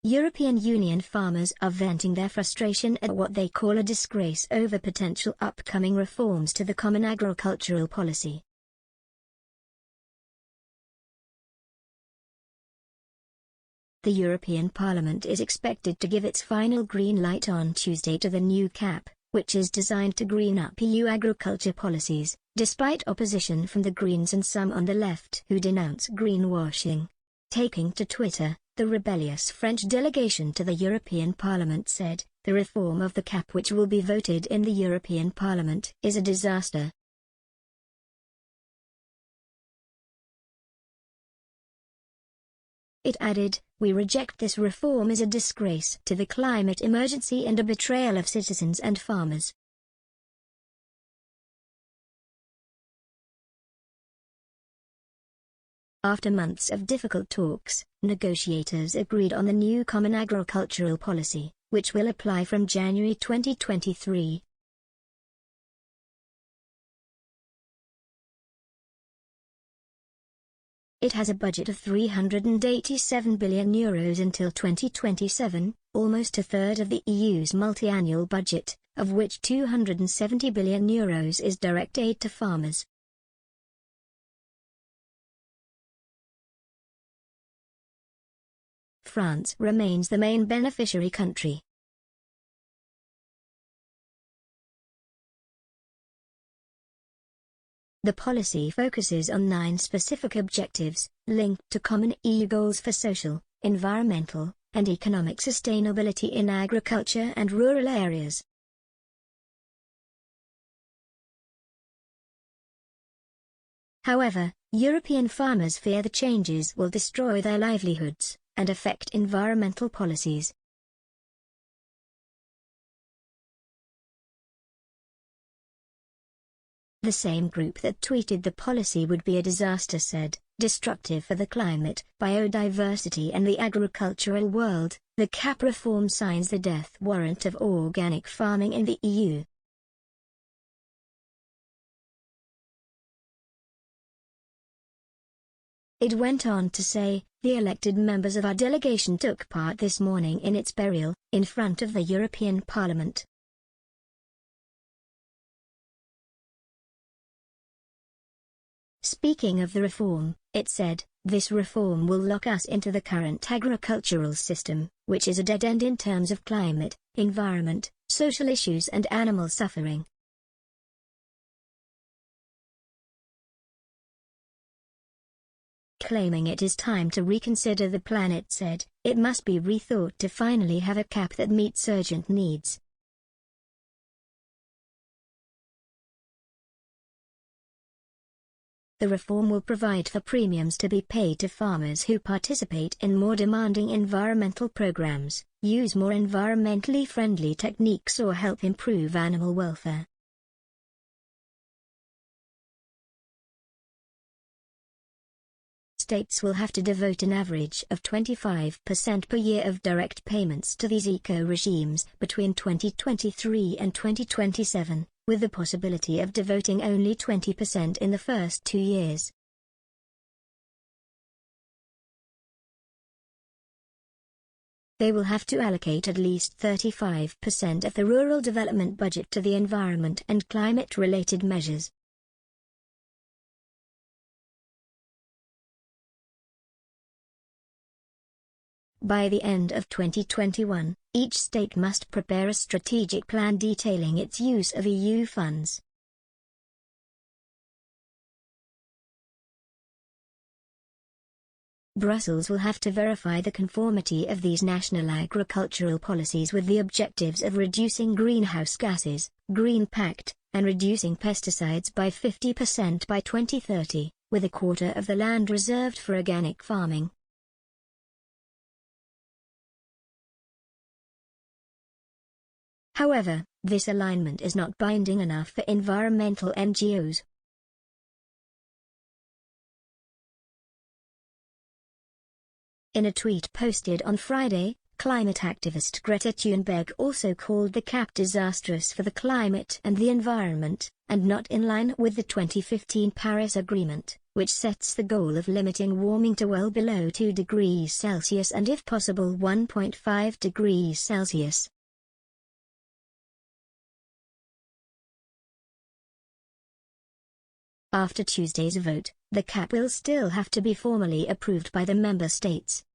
European Union farmers are venting their frustration at what they call a disgrace over potential upcoming reforms to the Common Agricultural Policy. The European Parliament is expected to give its final green light on Tuesday to the new CAP, which is designed to green up EU agriculture policies, despite opposition from the Greens and some on the left who denounce greenwashing. Taking to Twitter, the rebellious French delegation to the European Parliament said, "The reform of the CAP which will be voted in the European Parliament is a disaster." It added, "We reject this reform as a disgrace to the climate emergency and a betrayal of citizens and farmers." After months of difficult talks, negotiators agreed on the new Common Agricultural Policy, which will apply from January 2023. It has a budget of €387 billion until 2027, almost a third of the EU's multi-annual budget, of which €270 billion is direct aid to farmers. France remains the main beneficiary country. The policy focuses on 9 specific objectives, linked to common EU goals for social, environmental, and economic sustainability in agriculture and rural areas. However, European farmers fear the changes will destroy their livelihoods and affect environmental policies. The same group that tweeted the policy would be a disaster said, "Destructive for the climate, biodiversity and the agricultural world, the CAP reform signs the death warrant of organic farming in the EU." It went on to say, "The elected members of our delegation took part this morning in its burial, in front of the European Parliament." Speaking of the reform, it said, "This reform will lock us into the current agricultural system, which is a dead end in terms of climate, environment, social issues and animal suffering." Claiming it is time to reconsider the plan, it said, "It must be rethought to finally have a CAP that meets urgent needs." The reform will provide for premiums to be paid to farmers who participate in more demanding environmental programs, use more environmentally friendly techniques or help improve animal welfare. States will have to devote an average of 25% per year of direct payments to these eco-regimes between 2023 and 2027, with the possibility of devoting only 20% in the first 2 years. They will have to allocate at least 35% of the rural development budget to the environment and climate-related measures. By the end of 2021, each state must prepare a strategic plan detailing its use of EU funds. Brussels will have to verify the conformity of these national agricultural policies with the objectives of reducing greenhouse gases, Green Pact, and reducing pesticides by 50% by 2030, with a quarter of the land reserved for organic farming. However, this alignment is not binding enough for environmental NGOs. In a tweet posted on Friday, climate activist Greta Thunberg also called the CAP disastrous for the climate and the environment, and not in line with the 2015 Paris Agreement. which sets the goal of limiting warming to well below 2 degrees Celsius and if possible 1.5 degrees Celsius. After Tuesday's vote, the cap will still have to be formally approved by the member states.